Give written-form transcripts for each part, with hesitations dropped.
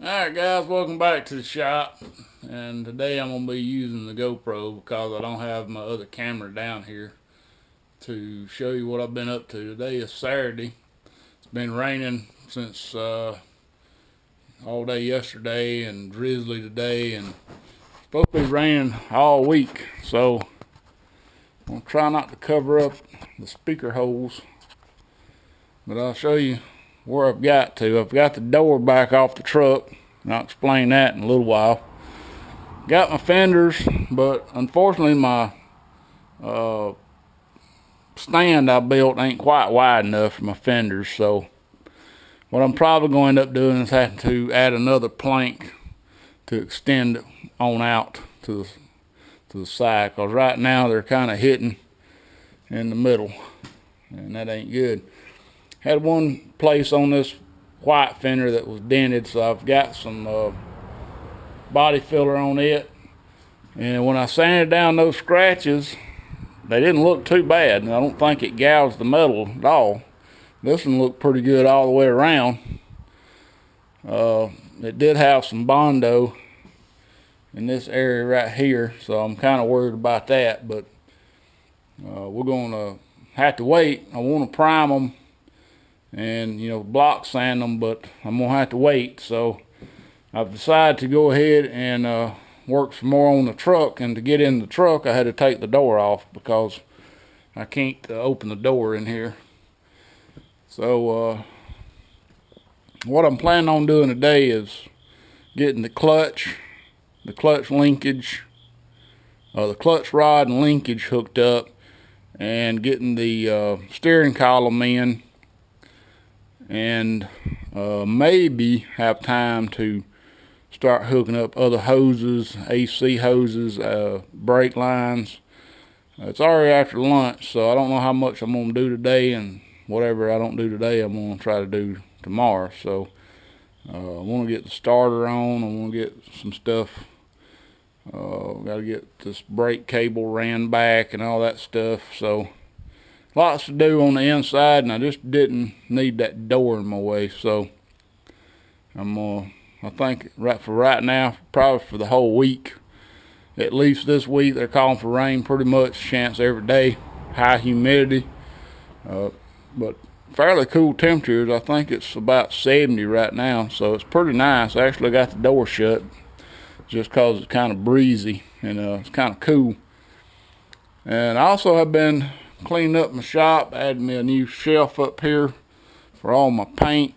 Alright guys, welcome back to the shop. And today I'm going to be using the GoPro because I don't have my other camera down here to show you what I've been up to. Today is Saturday. It's been raining since all day yesterday and drizzly today, and it's supposed to be raining all week. So I'm going to try not to cover up the speaker holes, but I'll show you where I've got to. I've got the door back off the truck, and I'll explain that in a little while. Got my fenders, but unfortunately my stand I built ain't quite wide enough for my fenders. So what I'm probably going to end up doing is having to add another plank to extend it on out to the side, because right now they're kind of hitting in the middle, and that ain't good. Had one place on this white fender that was dented, so I've got some body filler on it, and when I sanded down those scratches, they didn't look too bad, and I don't think it gouged the metal at all. This one looked pretty good all the way around. It did have some Bondo in this area right here, so I'm kind of worried about that, but we're going to have to wait. I want to prime them and block sand them, but I'm going to have to wait. So I've decided to go ahead and work some more on the truck, and to get in the truck I had to take the door off because I can't open the door in here. So what I'm planning on doing today is getting the clutch linkage, the clutch rod and linkage hooked up, and getting the steering column in, and maybe have time to start hooking up other hoses, AC hoses, brake lines. It's already after lunch, so I don't know how much I'm going to do today, and whatever I don't do today, I'm going to try to do tomorrow. So I want to get the starter on. I want to get some stuff. Got to get this brake cable ran back and all that stuff. So lots to do on the inside, and I just didn't need that door in my way. So I think right now, probably for the whole week, at least this week, they're calling for rain pretty much, chance every day, high humidity, but fairly cool temperatures. I think it's about 70 right now, so it's pretty nice. I actually got the door shut just because it's kind of breezy, and it's kind of cool. And I also have been cleaning up my shop, adding me a new shelf up here for all my paint,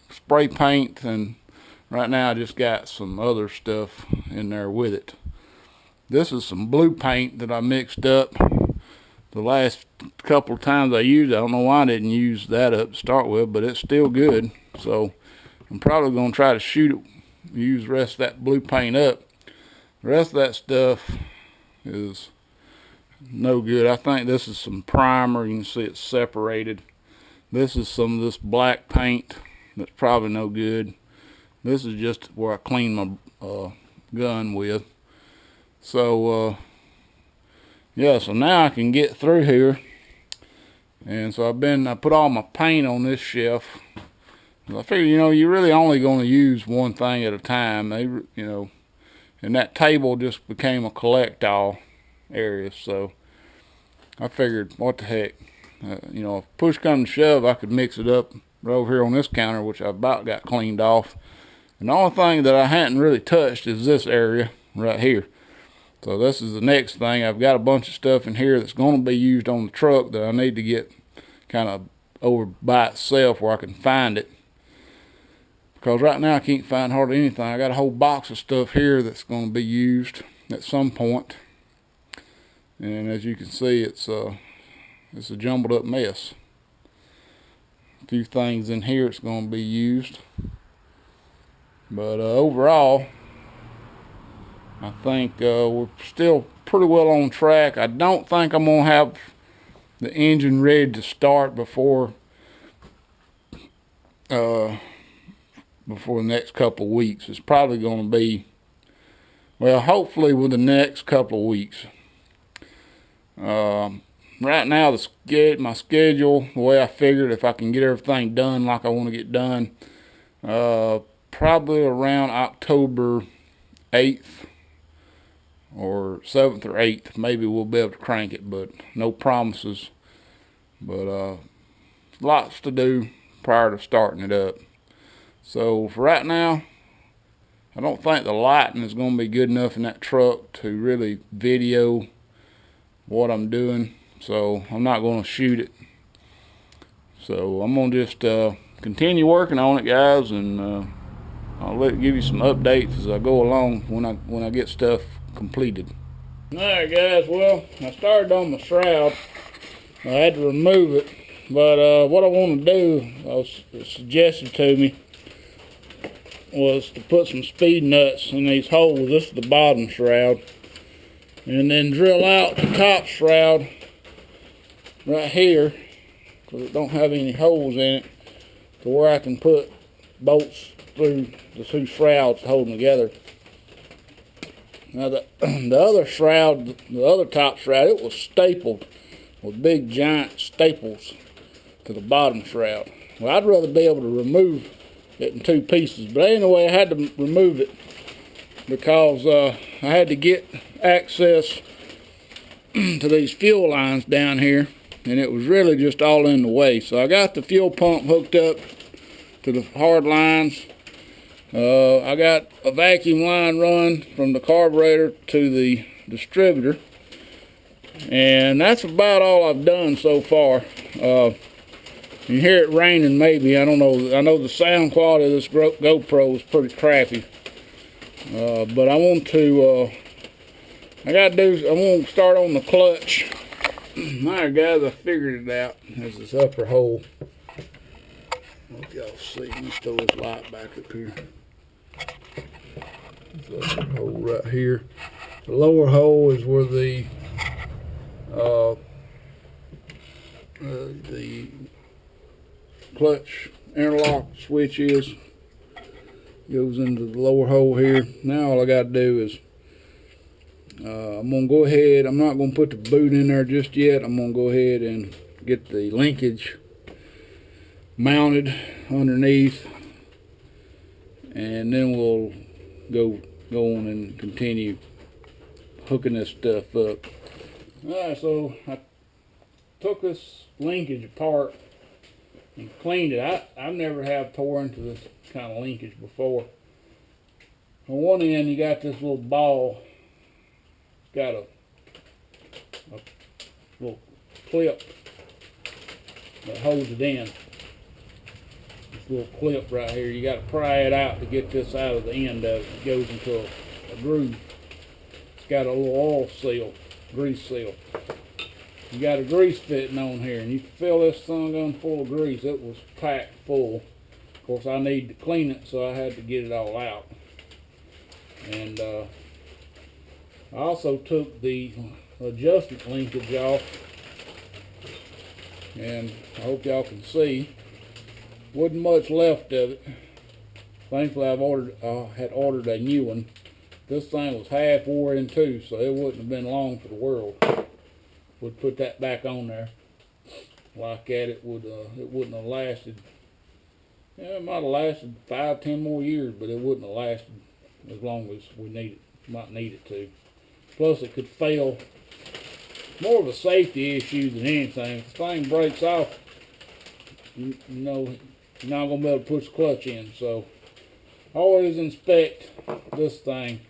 spray paint, and right now I just got some other stuff in there with it. This is some blue paint that I mixed up the last couple of times I used it. I don't know why I didn't use that up to start with, but it's still good. So I'm probably going to try to use the rest of that blue paint up. The rest of that stuff is no good. I think this is some primer. You can see it's separated. This is some of this black paint that's probably no good. This is just where I clean my gun with. So yeah, so now I can get through here, and so I put all my paint on this shelf. I figure, you're really only going to use one thing at a time. And that table just became a collect-all area, so I figured, what the heck, if push comes to shove, I could mix it up right over here on this counter, which I about got cleaned off. And the only thing that I hadn't really touched is this area right here. So this is the next thing. I've got a bunch of stuff in here that's going to be used on the truck that I need to get kind of over by itself where I can find it. Because right now I can't find hardly anything. I got a whole box of stuff here that's going to be used at some point. And as you can see, it's a jumbled up mess. A few things in here it's going to be used. But overall, I think we're still pretty well on track. I don't think I'm going to have the engine ready to start before the next couple of weeks. It's probably going to be, well, hopefully within the next couple of weeks. Right now, my schedule, the way I figured, if I can get everything done like I want to get done, probably around October 8th or 7th or 8th. Maybe we'll be able to crank it, but no promises. But lots to do prior to starting it up. So for right now, I don't think the lighting is going to be good enough in that truck to really video what I'm doing. So I'm not going to shoot it. So I'm going to just continue working on it, guys, and I'll give you some updates as I go along when I get stuff completed. Alright guys, well, I started on my shroud. I had to remove it, but what I want to do, was suggested to me, was to put some speed nuts in these holes. This is the bottom shroud, and then drill out the top shroud right here, because it don't have any holes in it, to where I can put bolts through the two shrouds to hold them together. Now the other shroud, the other top shroud, it was stapled with big giant staples to the bottom shroud. Well, I'd rather be able to remove it in two pieces, but anyway, I had to remove it because I had to get access to these fuel lines down here, and it was really just all in the way. So I got the fuel pump hooked up to the hard lines. I got a vacuum line run from the carburetor to the distributor, and that's about all I've done so far. You hear it raining maybe, I don't know. I know the sound quality of this GoPro is pretty crappy, but I want to start on the clutch. Alright guys, I figured it out. There's this upper hole. Hope y'all see. Let me throw this light back up here. This upper hole right here. The lower hole is where the clutch interlock switch is. Goes into the lower hole here. Now all I got to do is I'm going to go ahead. I'm not going to put the boot in there just yet. I'm going to go ahead and get the linkage mounted underneath, and then we'll go on and continue hooking this stuff up. Alright, so I took this linkage apart and cleaned it. I never have tore into this kind of linkage before. On one end you got this little ball. It's got a little clip that holds it in. This little clip right here, you got to pry it out to get this out of the end of it. It goes into a groove. It's got a little oil seal, grease seal. You got a grease fitting on here, and you can fill this thing full of grease. It was packed full. Of course, I need to clean it, so I had to get it all out. And I also took the adjustment linkage off, and I hope y'all can see. Wasn't much left of it. Thankfully, I had ordered a new one. This thing was half wore in two, so it wouldn't have been long for the world. Would put that back on there like that. It wouldn't have lasted. Yeah, it might have lasted 5-10 more years, but it wouldn't have lasted as long as we might need it to. Plus, it could fail. More of a safety issue than anything. If the thing breaks off, you know, you're not going to be able to push the clutch in. So, always inspect this thing.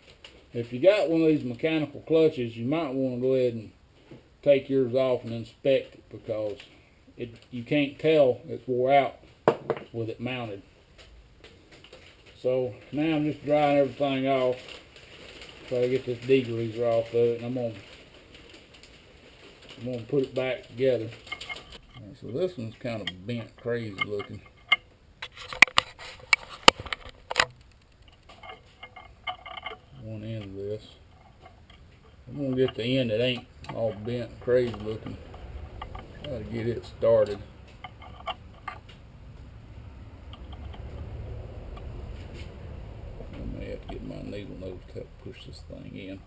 If you got one of these mechanical clutches, you might want to go ahead and take yours off and inspect it, because you can't tell it's wore out with it mounted. So now I'm just drying everything off. Try to get this degreaser off of it, and I'm gonna put it back together. Right, so this one's kind of bent crazy looking. One end of this. I'm gonna get the end that ain't all bent crazy looking. Try to get it started. I may have to get my needle nose to help push this thing in.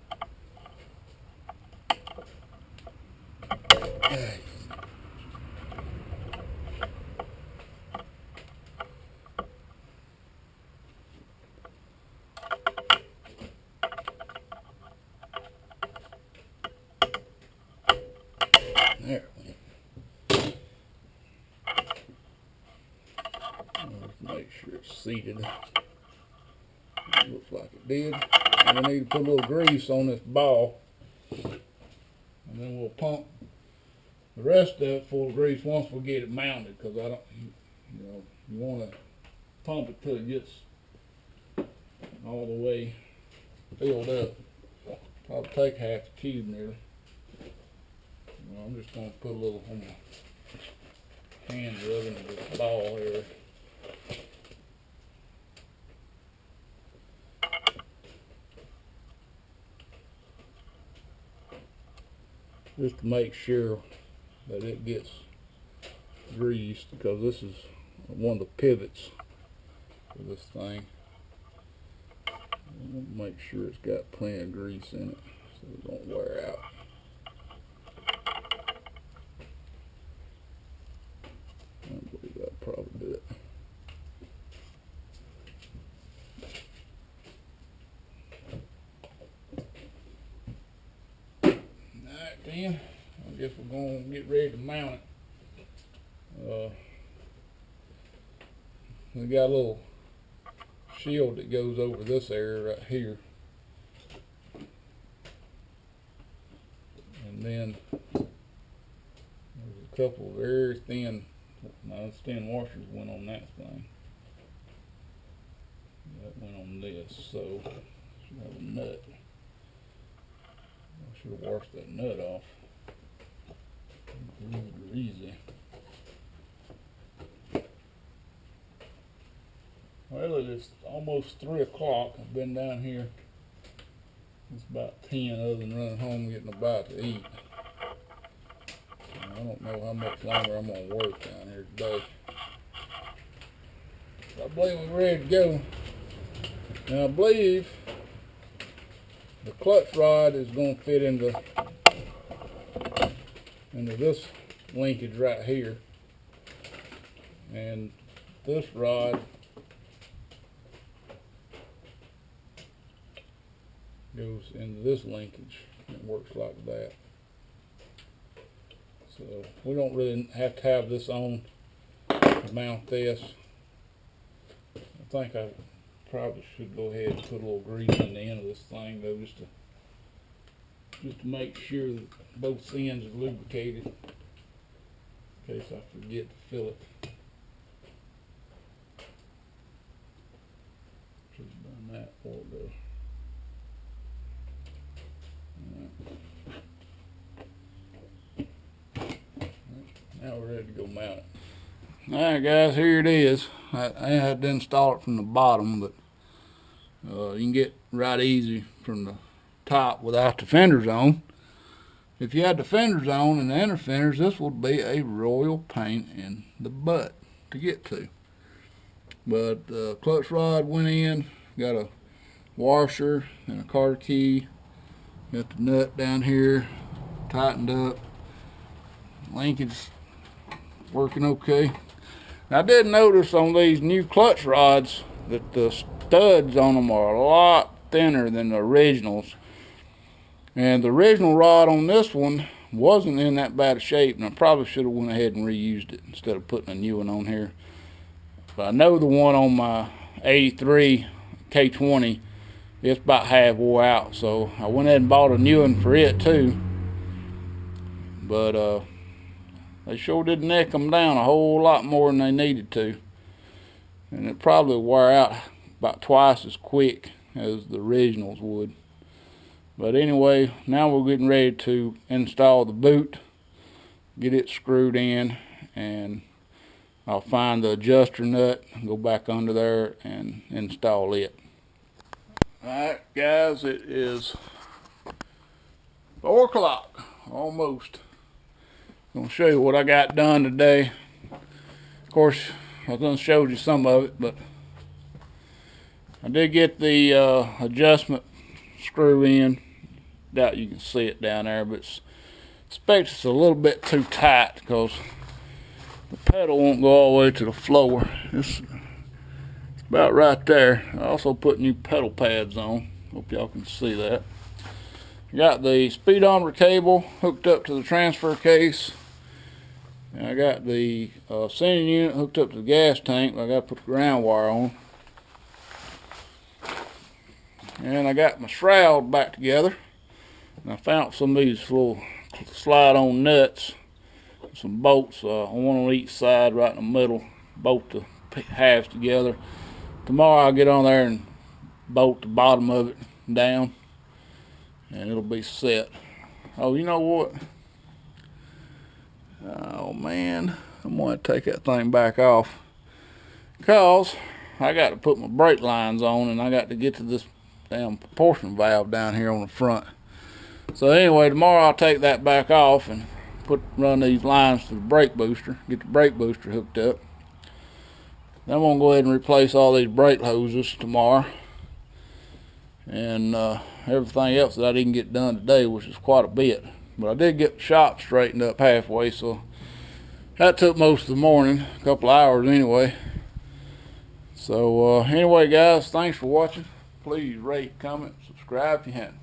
sure it's seated. It looks like it did. And we need to put a little grease on this ball. And then we'll pump the rest of it full of grease once we get it mounted, because I don't, you want to pump it till it gets all the way filled up. Probably take half a cube nearly. I'm just going to put a little on my hand rubbing this ball here. Just to make sure that it gets greased, because this is one of the pivots for this thing. Make sure it's got plenty of grease in it so it don't wear out. I believe that'll probably do it. Alright then, I guess we're going to get ready to mount it. We got a little shield that goes over this area right here. And then there's a couple of very thin, nice thin washers went on that thing. That went on this, so should have a nut. I should have washed that nut off. It's a little greasy. Well, it's almost 3 o'clock. I've been down here. It's about 10, other than running home and getting a bite to eat. I don't know how much longer I'm going to work down here today. I believe we're ready to go. Now I believe the clutch rod is going to fit into this linkage right here. And this rod goes into this linkage. It works like that. So we don't really have to have this on to mount this. I think I probably should go ahead and put a little grease in the end of this thing though, just to make sure that both ends are lubricated in case I forget to fill it. Should have done that before it goes. Now we're ready to go mount it. Alright guys, here it is. I had to install it from the bottom, but you can get right easy from the top without the fenders on. If you had the fenders on and the inner fenders, this would be a royal pain in the butt to get to. But the clutch rod went in, got a washer and a car key, got the nut down here tightened up, linkage working okay. Now, I did notice on these new clutch rods that the studs on them are a lot thinner than the originals. And the original rod on this one wasn't in that bad a shape, and I probably should have went ahead and reused it instead of putting a new one on here. But I know the one on my 83 K20, it's about half wore out, so I went ahead and bought a new one for it too. But they sure did neck them down a whole lot more than they needed to. And it probably wore out about twice as quick as the originals would. But anyway, now we're getting ready to install the boot, get it screwed in, and I'll find the adjuster nut, go back under there and install it. Alright guys, it is 4 o'clock, almost. I'm going to show you what I got done today. Of course, I was going to show you some of it, but I did get the adjustment screw in. Doubt you can see it down there, but I expect it's a little bit too tight because the pedal won't go all the way to the floor. It's about right there. I also put new pedal pads on. Hope y'all can see that. Got the speedometer cable hooked up to the transfer case. And I got the sending unit hooked up to the gas tank, but I got to put the ground wire on. And I got my shroud back together. And I found some of these little slide-on nuts, some bolts, one on each side, right in the middle, bolt the halves together. Tomorrow I'll get on there and bolt the bottom of it down, and it'll be set. Oh, you know what? Oh man, I'm gonna take that thing back off, because I got to put my brake lines on, and I got to get to this damn proportion valve down here on the front. So anyway, tomorrow I'll take that back off and run these lines to the brake booster, get the brake booster hooked up. Then I'm gonna go ahead and replace all these brake hoses tomorrow, and everything else that I didn't get done today, which is quite a bit. But I did get the shop straightened up halfway, so that took most of the morning, a couple hours anyway. So anyway guys, thanks for watching. Please rate, comment, subscribe if you haven't.